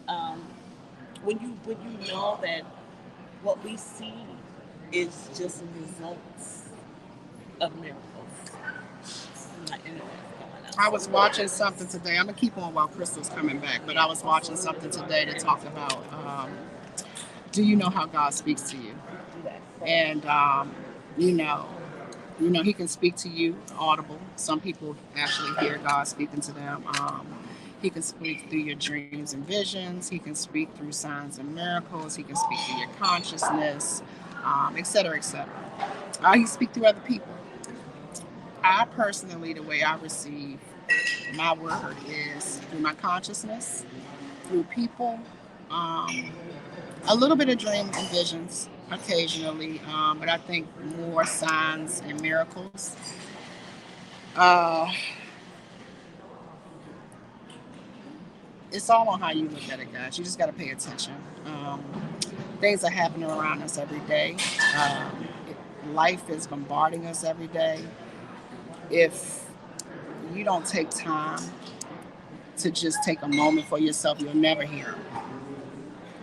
when you know that what we see is just results of miracles. I was watching something today. I'm gonna keep on while Crystal's coming back, but I was watching something today that talked about do you know how God speaks to you? And he can speak to you audible. Some people actually hear God speaking to them. He can speak through your dreams and visions. He can speak through signs and miracles. He can speak through your consciousness, et cetera, et cetera. He speaks through other people. I personally, the way I receive my word is through my consciousness, through people, a little bit of dreams and visions occasionally, but I think more signs and miracles. It's all on how you look at it, guys. You just got to pay attention. Things are happening around us every day. Life is bombarding us every day. If you don't take time to just take a moment for yourself, you'll never hear them.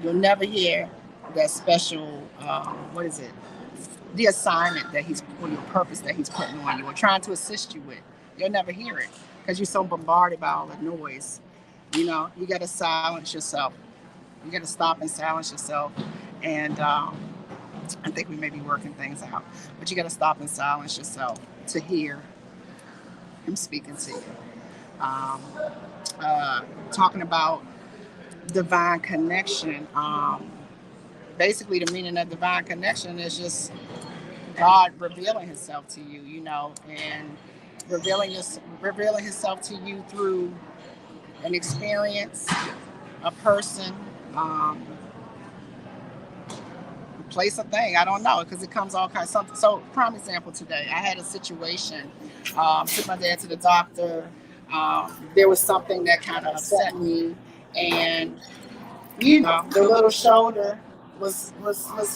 You'll never hear that special, the assignment that or your purpose that he's putting on you or trying to assist you with. You'll never hear it because you're so bombarded by all the noise. You got to silence yourself. You got to stop and silence yourself. And I think we may be working things out, but you got to stop and silence yourself to hear him speaking to you. Talking about divine connection. Basically, the meaning of divine connection is just God revealing himself to you, and revealing himself to you through an experience, a person, a place, a thing. I don't know, because it comes all kinds of something. So, prime example today, I had a situation. Took my dad to the doctor. There was something that kind of upset me, and the little shoulder was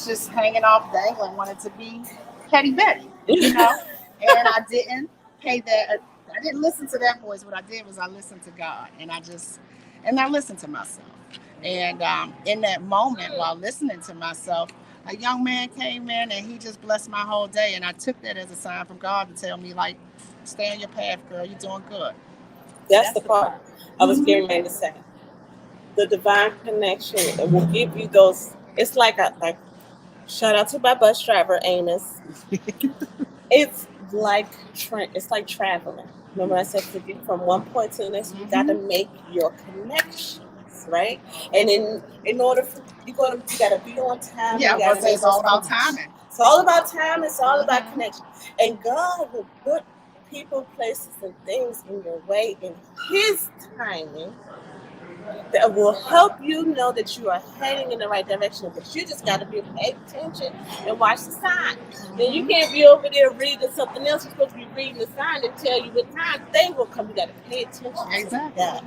just hanging off, dangling. Wanted to be Petty Betty, and I didn't pay that. I didn't listen to that voice. What I did was I listened to God, and I listened to myself. And in that moment, while listening to myself, a young man came in and he just blessed my whole day. And I took that as a sign from God to tell me, like, stay on your path, girl. You're doing good. That's the part I was getting ready to say. The divine connection, it will give you those. It's like Shout out to my bus driver, Amos. It's like it's like traveling. Remember I said to get from one point to the next, you got to make your connections, right? And in order for you got to be on time. Yeah, you gotta it's all about timing. It's all about time. It's all about connection. And God will put people, places, and things in your way in His timing that will help you know that you are heading in the right direction. But you just got to be paying attention and watch the signs. Then you can't be over there reading something else. You're supposed to be reading the sign and tell you what time thing will come. You got to pay attention to that.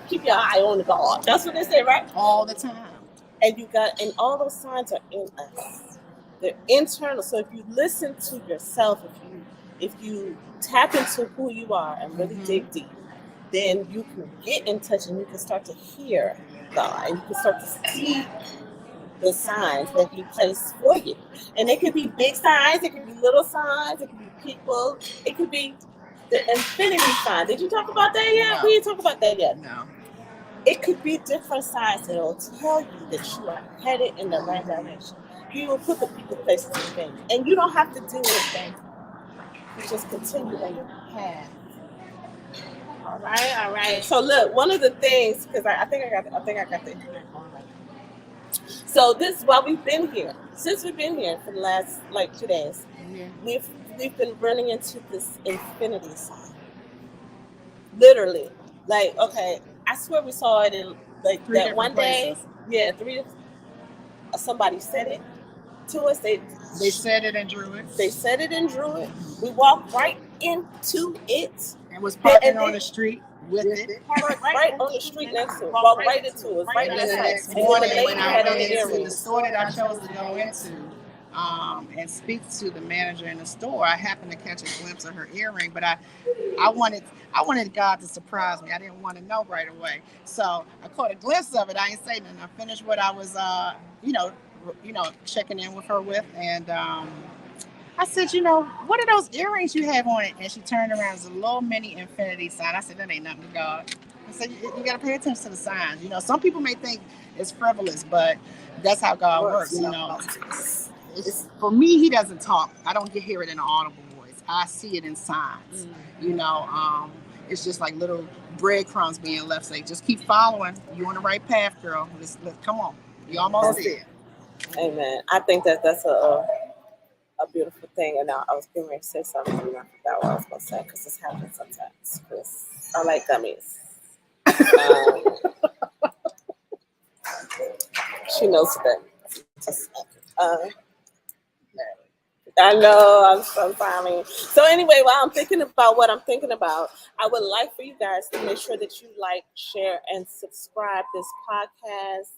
Keep your eye on the God. That's what they say, right? All the time. And all those signs are in us. They're internal. So if you listen to yourself, if you tap into who you are and really dig deep, then you can get in touch and you can start to hear God. And you can start to see the signs that He placed for you. And it could be big signs, it could be little signs, it could be people, it could be the infinity sign. Did you talk about that yet? No. We didn't talk about that yet. No. It could be different signs that will tell you that you are headed in the right direction. You will put the people, places, and things. And you don't have to do anything. You just continue on your path. All right. So look, one of the things, because I think I got the internet on right now. So this is why we've been here. Since we've been here for the last 2 days, we've been running into this infinity sign. Literally. Okay, I swear we saw it in that one day. Places. Yeah, somebody said it to us. They said it and drew it. They said it and drew it. We walked right into it. And was parking on the street with it. Right on the street next to it. Walked right into it. Right next to it. When I went into the store that I chose to go into and speak to the manager in the store, I happened to catch a glimpse of her earring, but I wanted God to surprise me. I didn't want to know right away. So I caught a glimpse of it. I ain't saying nothing. I finished what I was checking in with her with, and I said, what are those earrings you have on it? And she turned around, it's a little mini infinity sign. I said, that ain't nothing to God. I said, you got to pay attention to the signs. Some people may think it's frivolous, but that's how God works. For me, He doesn't talk. I don't hear it in an audible voice. I see it in signs. It's just like little breadcrumbs being left. Say, just keep following. You're on the right path, girl. Let's come on. You almost there. Amen. I think that's a beautiful thing. And I was getting ready to say something, and I forgot what I was going to say, because this happens sometimes. Because I like gummies. She knows that. I know, I'm so sorry. So anyway, while I'm thinking about what I'm thinking about, I would like for you guys to make sure that you like, share, and subscribe this podcast.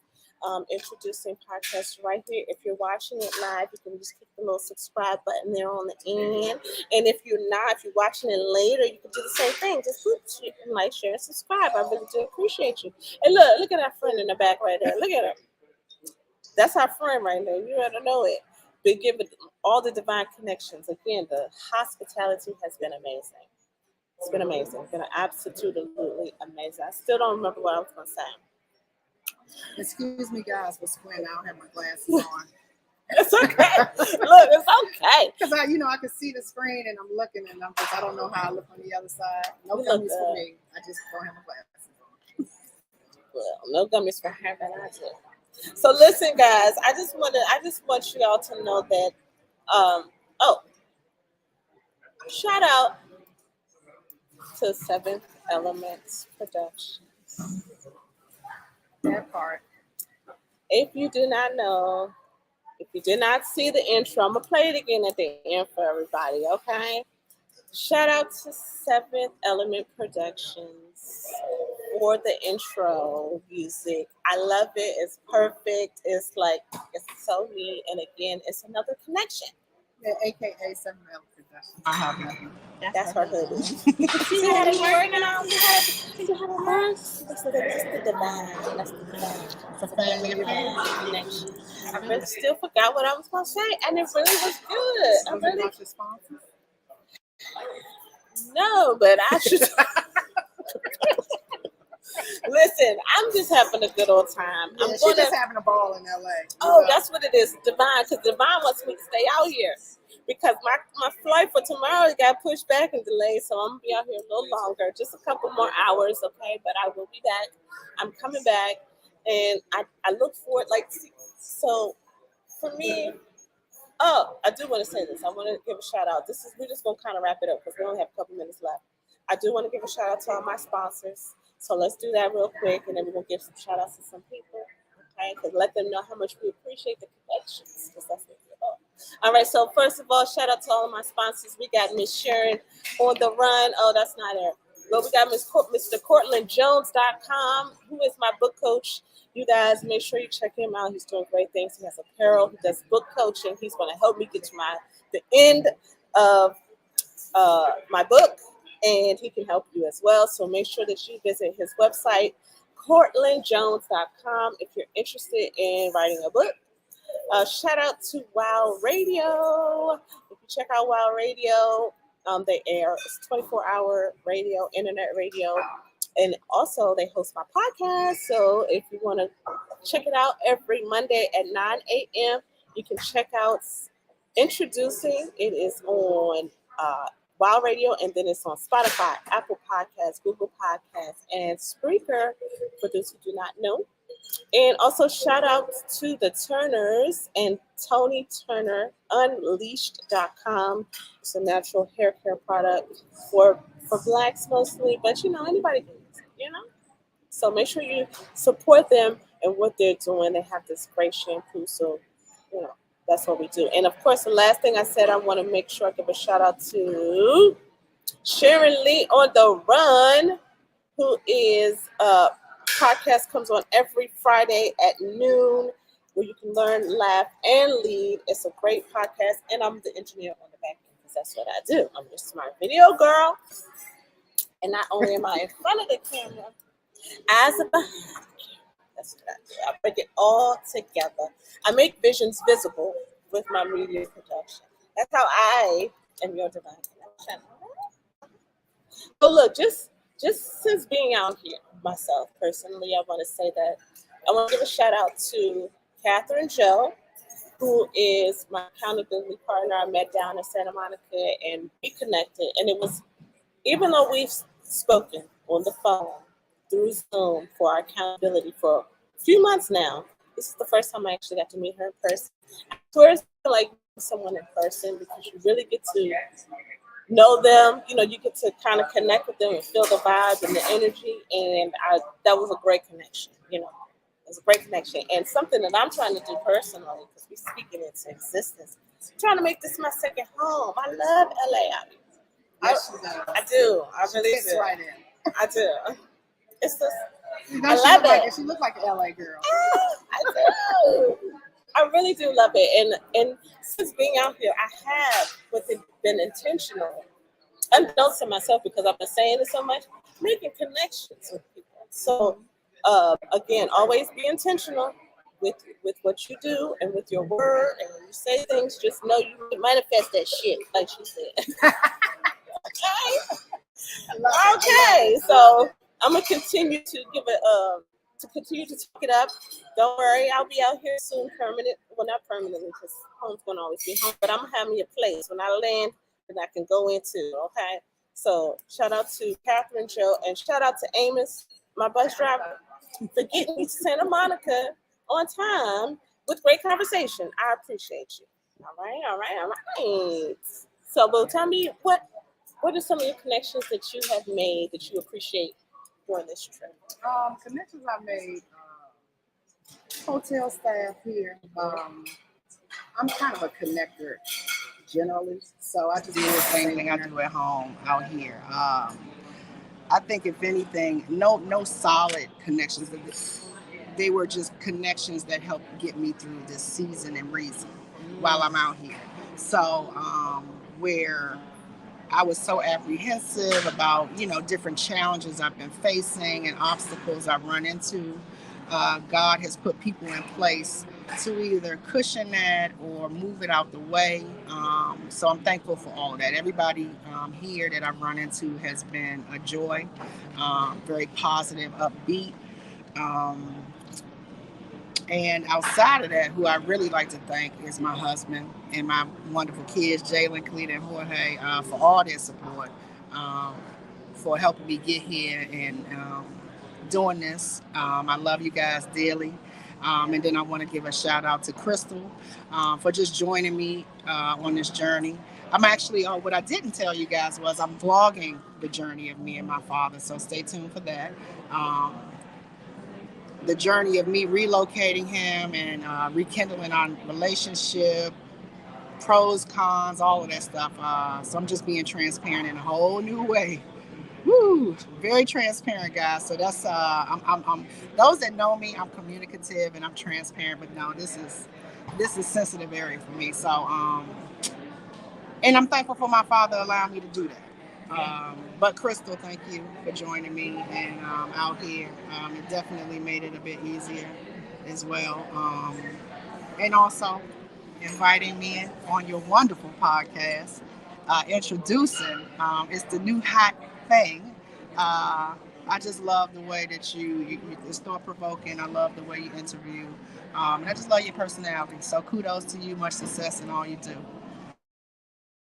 Introducing podcast right here. If you're watching it live, you can just click the little subscribe button there on the end. And if you're watching it later, you can do the same thing. Just like, share, and subscribe. I really do appreciate you. And look at our friend in the back right there. Look at her. That's our friend right there. You ought to know it. Been given all the divine connections. Again, the hospitality has been amazing. It's been amazing. It's been absolutely amazing. I still don't remember what I was going to say. Excuse me, guys, for squinting. I don't have my glasses on. It's okay. Look, it's okay. Because I can see the screen and I'm looking and I don't know how I look on the other side. No gummies for me. I just don't have my glasses on. Well, no gummies for her, but I do. So listen, guys, I just want you all to know that shout out to Seventh Elements Productions. That part. If you do not know, if you did not see the intro, I'm going to play it again at the end for everybody, okay? Shout out to Seventh Element Productions for the intro music. I love it. It's perfect. It's so neat. And again, it's another connection. Yeah, AKA 7 Element Productions. I have nothing. That's her hoodie. See how they working on? See how it works? That's the divine. That's the divine. It's a family connection. I really still forgot what I was going to say, and it really was good. Was it about your sponsors? No, but I should. Listen, I'm just having a good old time. Yeah, I'm she's gonna. just having a ball in LA. Oh, that's what it is, Divine. Because Divine wants me to stay out here because my flight for tomorrow got pushed back and delayed, so I'm gonna be out here a little longer, just a couple more hours, okay? But I will be back. I'm coming back, and I look forward so for me. Oh, I do want to say this. I want to give a shout out. We're just gonna kind of wrap it up because we only have a couple minutes left. I do want to give a shout out to all my sponsors. So let's do that real quick, and then we're gonna give some shout outs to some people. Okay, because let them know how much we appreciate the connections. Because that's what we're about. All right. So first of all, shout out to all of my sponsors. We got Miss Sharon on the run. Oh, that's not her. But we got Mr. CortlandJones.com, who is my book coach. You guys make sure you check him out. He's doing great things. He has apparel. He does book coaching. He's going to help me get to the end of my book, and he can help you as well. So make sure that you visit his website, CortlandJones.com, if you're interested in writing a book. Shout out to Wow Radio. If you check out Wow Radio, they air 24-hour radio, internet radio, and also they host my podcast. So if you want to check it out every Monday at 9 a.m., you can check out Introducing. It is on Wow Radio, and then it's on Spotify, Apple Podcasts, Google Podcasts, and Spreaker, for those who do not know. And also shout out to the Turners and Tony Turner, Unleashed.com. It's a natural hair care product for blacks mostly, but anybody can use it. So make sure you support them and what they're doing. They have this great shampoo, so that's what we do. And of course, the last thing I said, I want to make sure I give a shout out to Sharon Lee on the Run, who is podcast comes on every Friday at noon, where you can learn, laugh, and lead. It's a great podcast, and I'm the engineer on the back end because that's what I do. I'm just my video girl, and not only am I in front of the camera, as a behind the camera. That's what I do. I bring it all together. I make visions visible with my media production. That's how I am your divine connection. So look, just since being out here myself personally, I want to say that I want to give a shout out to Catherine Joe, who is my accountability partner. I met down in Santa Monica and we connected. And it was, even though we've spoken on the phone through Zoom for our accountability for a few months now, this is the first time I actually got to meet her in person. I swear it's like someone in person because you really get to know them. You get to kind of connect with them and feel the vibe and the energy. And that was a great connection. It was a great connection. And something that I'm trying to do personally, because we're speaking into existence, I'm trying to make this my second home. I love LA. I do. I really do. Right in. I do. It's just, I love it. She looks like an LA girl. I do. I really do love it. And since being out here, I have been intentional, unbeknownst to myself, because I've been saying it so much, making connections with people. So again, always be intentional with what you do and with your word. And when you say things, just know you can manifest that shit, like she said. Okay. So I'm gonna continue to give it continue to talk it up. Don't worry, I'll be out here soon, permanent. Well, not permanently, because home's gonna always be home. But I'm gonna have me a place when I land that I can go into. Okay. So shout out to Catherine Joe and shout out to Amos, my bus driver, for getting me to Santa Monica on time with great conversation. I appreciate you. All right. So, Bo, tell me what are some of your connections that you have made that you appreciate during this trip? Connections I made, hotel staff here. I'm kind of a connector generally, so I just do the same thing I do at home out here. I think if anything, no solid connections. They were just connections that helped get me through this season and reason while I'm out here. So where I was so apprehensive about, different challenges I've been facing and obstacles I've run into. God has put people in place to either cushion that or move it out the way. So I'm thankful for all of that. Everybody here that I've run into has been a joy, very positive, upbeat. Um, and outside of that, who I really like to thank is my husband and my wonderful kids, Jalen, Kalita, and Jorge, for all their support, um, for helping me get here and doing this. I love you guys dearly. And then I want to give a shout out to Crystal for just joining me on this journey. I'm actually, what I didn't tell you guys was I'm vlogging the journey of me and my father, so stay tuned for that. The journey of me relocating him and rekindling our relationship, pros, cons, all of that stuff. So I'm just being transparent in a whole new way. Woo! Very transparent, guys. So that's I'm those that know me, I'm communicative and I'm transparent. But no, this is sensitive area for me. So and I'm thankful for my father allowing me to do that. But Crystal, thank you for joining me and out here. It definitely made it a bit easier as well. And also inviting me on your wonderful podcast, introducing. It's the new hot thing. I just love the way that it's thought provoking. I love the way you interview. And I just love your personality. So kudos to you. Much success in all you do.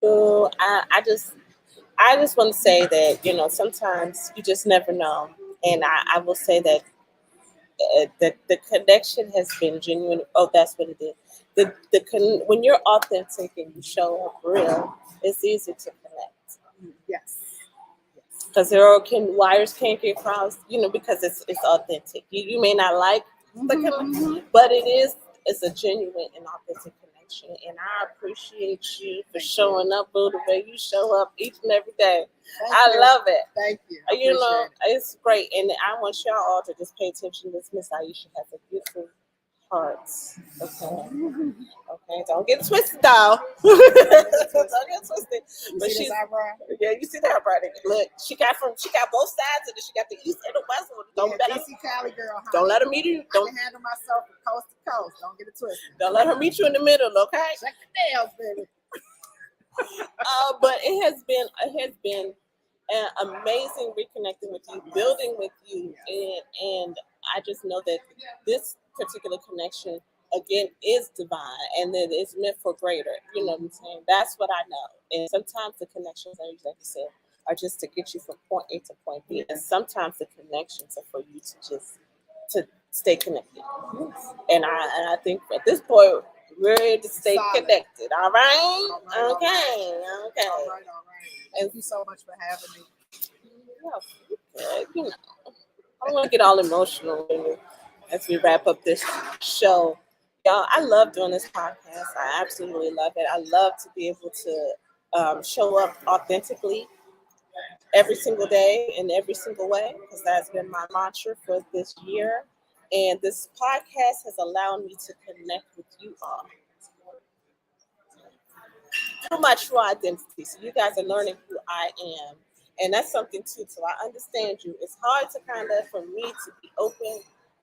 So I just want to say that, sometimes you just never know. And I will say that the connection has been genuine. Oh, that's what it is. When you're authentic and you show up real, it's easy to connect. Yes. Because wires can't get crossed, because it's authentic. You may not like the connection, but it's a genuine and authentic connection. And I appreciate you for showing up, boo, the way you show up each and every day. I love it. Thank you. It's great. And I want y'all all to just pay attention. This Miss Aisha has a beautiful heart. Okay, don't get twisted, though. Don't get twisted. But she's yeah, you see that right? Look, she got both sides of it. She got the east and the west one. Cali girl. Huh? Don't let her meet you. Don't I can handle myself from coast to coast. Don't get it twisted. Don't let her meet you in the middle, okay? Check the nails, baby. But it has been an amazing reconnecting with you, building with you, and I just know that this particular connection again is divine and that it's meant for greater. You know what I'm saying? That's what I know. And sometimes the connections, like you said, are just to get you from point A to point B, and sometimes the connections are for you to stay connected. And I think at this point we're ready to stay connected. All right? Okay. All right. Thank you so much for having me. Yeah, I don't want to get all emotional as we wrap up this show. Y'all, I love doing this podcast. I absolutely love it. I love to be able to show up authentically every single day in every single way, because that's been my mantra for this year. And this podcast has allowed me to connect with you all through my true identity. So you guys are learning who I am. And that's something too. So I understand you. It's hard to for me to be open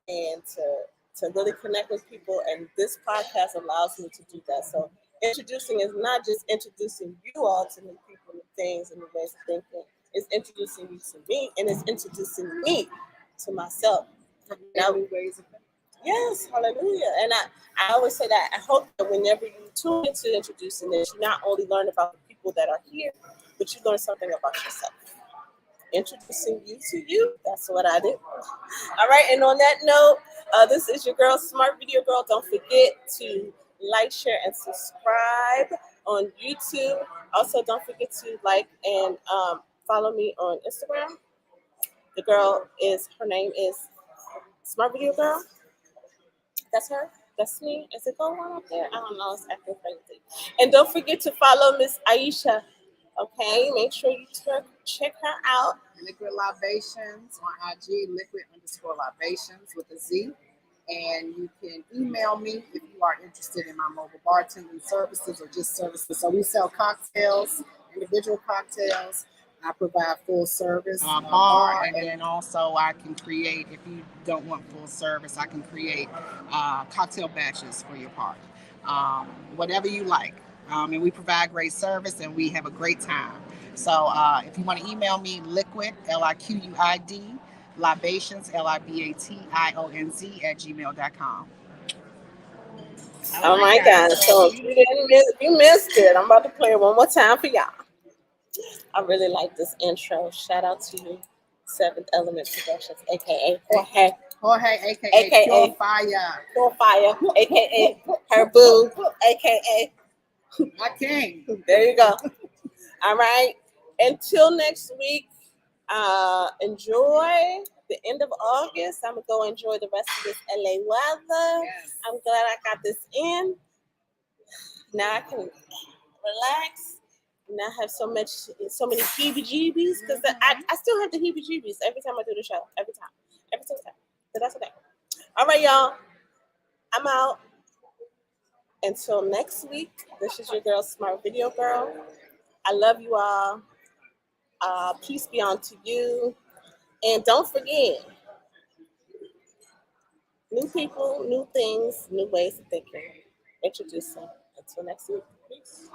and to really connect with people. And this podcast allows me to do that. So introducing is not just introducing you all to new people and things and the ways of thinking. It's introducing you to me, and it's introducing me to myself. Yes, hallelujah. And I always say that I hope that whenever you tune into introducing this, you not only learn about the people that are here, but you learn something about yourself. Introducing you to you. That's what I do. All right. And on that note, this is your girl, Smart Video Girl. Don't forget to like, share, and subscribe on YouTube. Also, don't forget to like and follow me on Instagram. Her name is Smart Video Girl. That's her. That's me. Is it going on up there? I don't know. It's acting crazy. And don't forget to follow Miss Aisha. Okay, make sure you check her out. Liquid Libations on IG, liquid_libations with a Z. And you can email me if you are interested in my mobile bartending services or just services. So we sell cocktails, individual cocktails, I provide full service bar, and then also I can create, if you don't want full service, I can create cocktail batches for your party. Whatever you like. And we provide great service and we have a great time. So if you want to email me, liquid, Liquid, libations, Libations, @gmail.com. Oh my God. So if you missed it, I'm about to play it one more time for y'all. I really like this intro. Shout out to you, Seventh Element Productions, aka Jorge. Jorge, aka Pure Fire. Pure Fire, aka Her Boo, aka my king. There you go. All right. Until next week, enjoy the end of August. I'm gonna go enjoy the rest of this LA weather. Yes. I'm glad I got this in. Now I can relax. And I have so many heebie-jeebies because I still have the heebie-jeebies every time I do the show. Every single time. But that's okay. All right, y'all. I'm out. Until next week, this is your girl, Smart Video Girl. I love you all. Peace be unto you. And don't forget, new people, new things, new ways of thinking. Introduce them. Until next week. Peace.